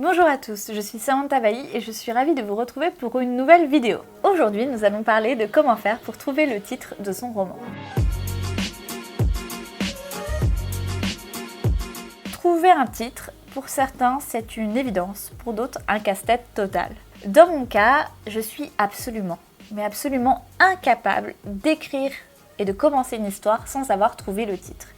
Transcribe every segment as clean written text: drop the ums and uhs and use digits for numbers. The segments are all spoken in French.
Bonjour à tous, je suis Samantha Bailly et je suis ravie de vous retrouver pour une nouvelle vidéo. Aujourd'hui, nous allons parler de comment faire pour trouver le titre de son roman. Trouver un titre, pour certains, c'est une évidence, pour d'autres, un casse-tête total. Dans mon cas, je suis absolument incapable d'écrire et de commencer une histoire sans avoir trouvé le titre.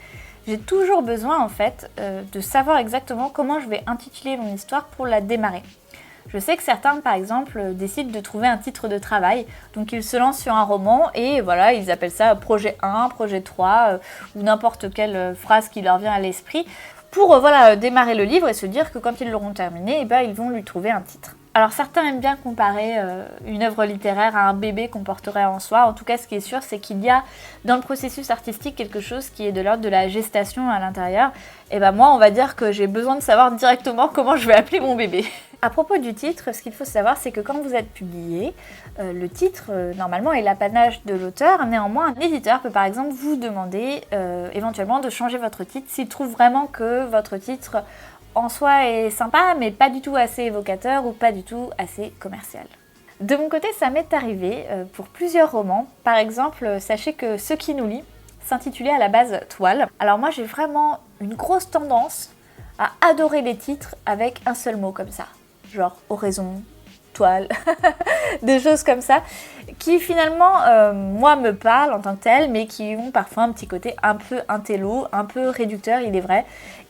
J'ai toujours besoin en fait de savoir exactement comment je vais intituler mon histoire pour la démarrer. Je sais que certains par exemple décident de trouver un titre de travail, donc ils se lancent sur un roman et voilà, ils appellent ça projet 1, projet 3 ou n'importe quelle phrase qui leur vient à l'esprit pour démarrer le livre et se dire que quand ils l'auront terminé, ils vont lui trouver un titre. Alors certains aiment bien comparer une œuvre littéraire à un bébé qu'on porterait en soi. En tout cas, ce qui est sûr, c'est qu'il y a dans le processus artistique quelque chose qui est de l'ordre de la gestation à l'intérieur. Et moi, on va dire que j'ai besoin de savoir directement comment je vais appeler mon bébé. À propos du titre, ce qu'il faut savoir, c'est que quand vous êtes publié, le titre, normalement, est l'apanage de l'auteur. Néanmoins, un éditeur peut par exemple vous demander éventuellement de changer votre titre s'il trouve vraiment que votre titre en soi est sympa, mais pas du tout assez évocateur ou pas du tout assez commercial. De mon côté, ça m'est arrivé pour plusieurs romans. Par exemple, sachez que Ce qui nous lie s'intitulait à la base Toile. Alors moi, j'ai vraiment une grosse tendance à adorer les titres avec un seul mot comme ça. Genre oraison, toile, des choses comme ça, qui finalement, moi, me parlent en tant que telles, mais qui ont parfois un petit côté un peu intello, un peu réducteur, il est vrai.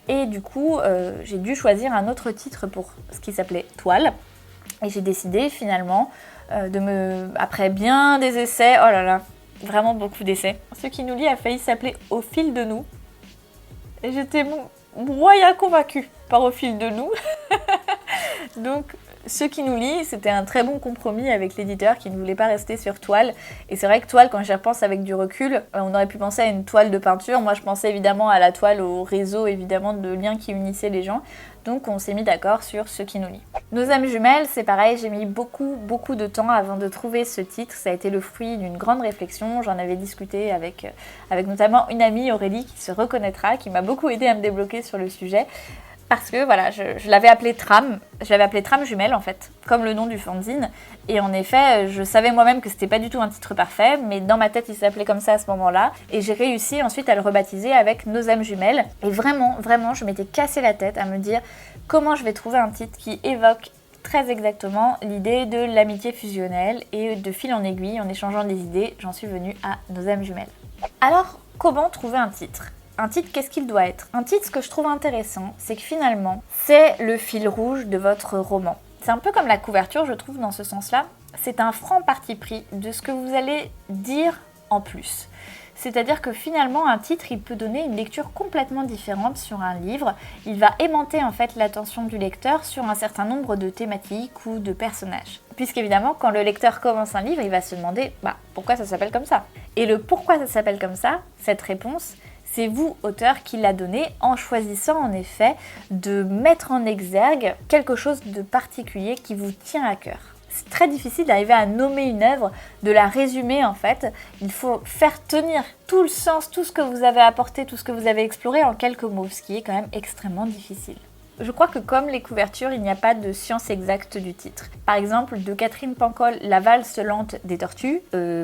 Et du coup, j'ai dû choisir un autre titre pour ce qui s'appelait Toile. Et j'ai décidé finalement après bien des essais, oh là là, vraiment beaucoup d'essais. Ce qui nous lie a failli s'appeler Au fil de nous. Et j'étais moyen convaincue par Au fil de nous. Donc, Ce qui nous lie, c'était un très bon compromis avec l'éditeur qui ne voulait pas rester sur Toile. Et c'est vrai que Toile, quand j'y repense avec du recul, on aurait pu penser à une toile de peinture. Moi, je pensais évidemment à la toile, au réseau évidemment de liens qui unissaient les gens. Donc, on s'est mis d'accord sur Ce qui nous lie. Nos âmes jumelles, c'est pareil, j'ai mis beaucoup de temps avant de trouver ce titre. Ça a été le fruit d'une grande réflexion. J'en avais discuté avec notamment une amie, Aurélie, qui se reconnaîtra, qui m'a beaucoup aidé à me débloquer sur le sujet. Parce que voilà, je l'avais appelé Tram, Tram Jumelle en fait, comme le nom du fanzine. Et en effet, je savais moi-même que c'était pas du tout un titre parfait, mais dans ma tête, il s'appelait comme ça à ce moment-là. Et j'ai réussi ensuite à le rebaptiser avec Nos âmes jumelles. Et vraiment, je m'étais cassé la tête à me dire comment je vais trouver un titre qui évoque très exactement l'idée de l'amitié fusionnelle. Et de fil en aiguille, en échangeant des idées, j'en suis venue à Nos âmes jumelles. Alors, comment trouver un titre ? Un titre, qu'est-ce qu'il doit être ? Un titre, ce que je trouve intéressant, c'est que finalement, c'est le fil rouge de votre roman. C'est un peu comme la couverture, je trouve, dans ce sens-là. C'est un franc parti pris de ce que vous allez dire en plus. C'est-à-dire que finalement, un titre, il peut donner une lecture complètement différente sur un livre. Il va aimanter en fait l'attention du lecteur sur un certain nombre de thématiques ou de personnages. Puisqu'évidemment, quand le lecteur commence un livre, il va se demander pourquoi ça s'appelle comme ça. Et le pourquoi ça s'appelle comme ça, cette réponse, c'est vous, auteur, qui l'a donné en choisissant en effet de mettre en exergue quelque chose de particulier qui vous tient à cœur. C'est très difficile d'arriver à nommer une œuvre, de la résumer en fait. Il faut faire tenir tout le sens, tout ce que vous avez apporté, tout ce que vous avez exploré en quelques mots, ce qui est quand même extrêmement difficile. Je crois que comme les couvertures, il n'y a pas de science exacte du titre. Par exemple, de Catherine Pancol, La valse lente des tortues.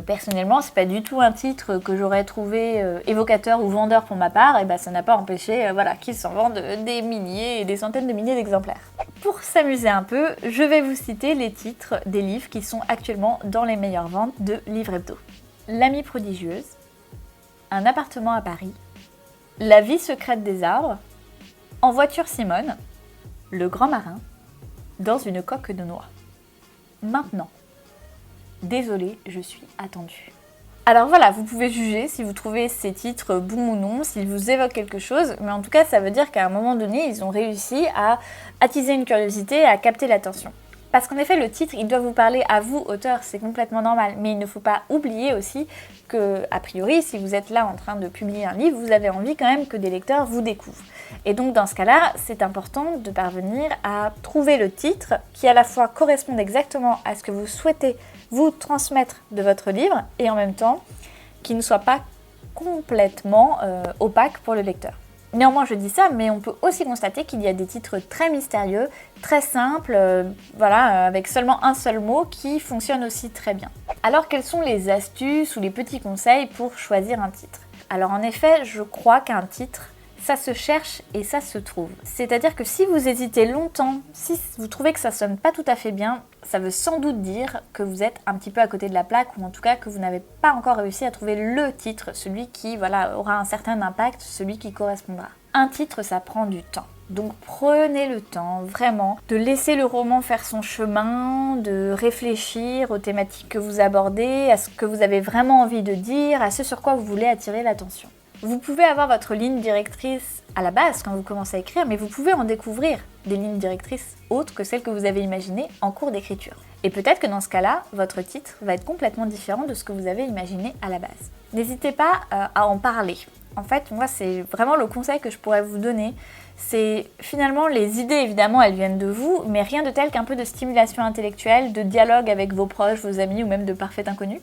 Personnellement, c'est pas du tout un titre que j'aurais trouvé évocateur ou vendeur pour ma part. Et ça n'a pas empêché qu'ils s'en vendent des milliers et des centaines de milliers d'exemplaires. Pour s'amuser un peu, je vais vous citer les titres des livres qui sont actuellement dans les meilleures ventes de Livre Hebdo. L'amie prodigieuse, Un appartement à Paris, La vie secrète des arbres, En voiture Simone, Le grand marin, Dans une coque de noix. Maintenant, désolée, je suis attendue. Alors voilà, vous pouvez juger si vous trouvez ces titres bons ou non, s'ils vous évoquent quelque chose, mais en tout cas ça veut dire qu'à un moment donné, ils ont réussi à attiser une curiosité et à capter l'attention. Parce qu'en effet, le titre, il doit vous parler à vous, auteur, c'est complètement normal. Mais il ne faut pas oublier aussi que, a priori, si vous êtes là en train de publier un livre, vous avez envie quand même que des lecteurs vous découvrent. Et donc, dans ce cas-là, c'est important de parvenir à trouver le titre qui, à la fois, corresponde exactement à ce que vous souhaitez vous transmettre de votre livre et en même temps, qui ne soit pas complètement opaque pour le lecteur. Néanmoins, je dis ça, mais on peut aussi constater qu'il y a des titres très mystérieux, très simples, voilà, avec seulement un seul mot qui fonctionnent aussi très bien. Alors, quelles sont les astuces ou les petits conseils pour choisir un titre? Alors en effet, je crois qu'un titre, ça se cherche et ça se trouve. C'est-à-dire que si vous hésitez longtemps, si vous trouvez que ça sonne pas tout à fait bien, ça veut sans doute dire que vous êtes un petit peu à côté de la plaque ou en tout cas que vous n'avez pas encore réussi à trouver le titre, celui qui aura un certain impact, celui qui correspondra. Un titre, ça prend du temps. Donc prenez le temps vraiment de laisser le roman faire son chemin, de réfléchir aux thématiques que vous abordez, à ce que vous avez vraiment envie de dire, à ce sur quoi vous voulez attirer l'attention. Vous pouvez avoir votre ligne directrice à la base quand vous commencez à écrire, mais vous pouvez en découvrir des lignes directrices autres que celles que vous avez imaginées en cours d'écriture. Et peut-être que dans ce cas-là, votre titre va être complètement différent de ce que vous avez imaginé à la base. N'hésitez pas à en parler. En fait, moi, c'est vraiment le conseil que je pourrais vous donner. C'est finalement les idées, évidemment, elles viennent de vous, mais rien de tel qu'un peu de stimulation intellectuelle, de dialogue avec vos proches, vos amis ou même de parfaits inconnus,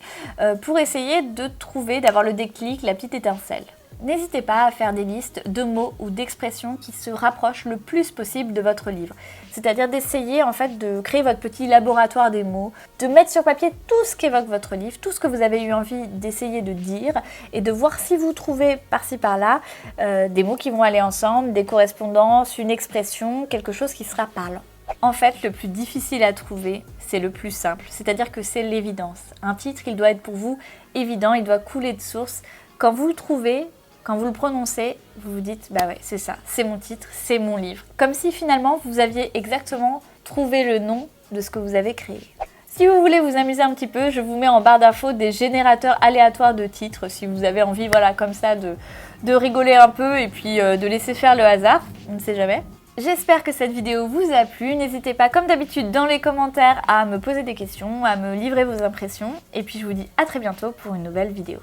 pour essayer de trouver, d'avoir le déclic, la petite étincelle. N'hésitez pas à faire des listes de mots ou d'expressions qui se rapprochent le plus possible de votre livre. C'est-à-dire d'essayer en fait de créer votre petit laboratoire des mots, de mettre sur papier tout ce qu'évoque votre livre, tout ce que vous avez eu envie d'essayer de dire et de voir si vous trouvez par-ci par-là des mots qui vont aller ensemble, des correspondances, une expression, quelque chose qui sera parlant. En fait, le plus difficile à trouver, c'est le plus simple, c'est-à-dire que c'est l'évidence. Un titre, il doit être pour vous évident, il doit couler de source. Quand vous le trouvez, quand vous le prononcez, vous vous dites « bah ouais, c'est ça, c'est mon titre, c'est mon livre ». Comme si finalement vous aviez exactement trouvé le nom de ce que vous avez créé. Si vous voulez vous amuser un petit peu, je vous mets en barre d'infos des générateurs aléatoires de titres si vous avez envie, voilà, comme ça, de rigoler un peu et puis de laisser faire le hasard, on ne sait jamais. J'espère que cette vidéo vous a plu. N'hésitez pas, comme d'habitude, dans les commentaires à me poser des questions, à me livrer vos impressions. Et puis je vous dis à très bientôt pour une nouvelle vidéo.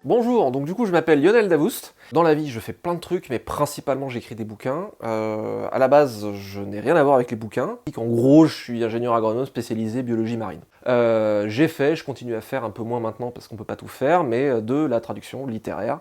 Bonjour, donc du coup je m'appelle Lionel Davoust. Dans la vie je fais plein de trucs, mais principalement j'écris des bouquins. À la base je n'ai rien à voir avec les bouquins. En gros je suis ingénieur agronome spécialisé biologie marine. Je continue à faire un peu moins maintenant parce qu'on peut pas tout faire, mais de la traduction littéraire.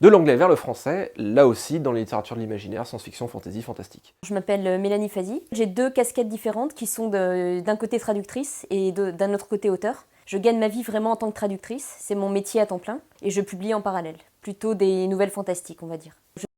De l'anglais vers le français, là aussi dans la littérature de l'imaginaire, science-fiction, fantasy, fantastique. Je m'appelle Mélanie Fazi. J'ai deux casquettes différentes qui sont d'un côté traductrice et d'un autre côté auteur. Je gagne ma vie vraiment en tant que traductrice, c'est mon métier à temps plein, et je publie en parallèle, plutôt des nouvelles fantastiques on va dire.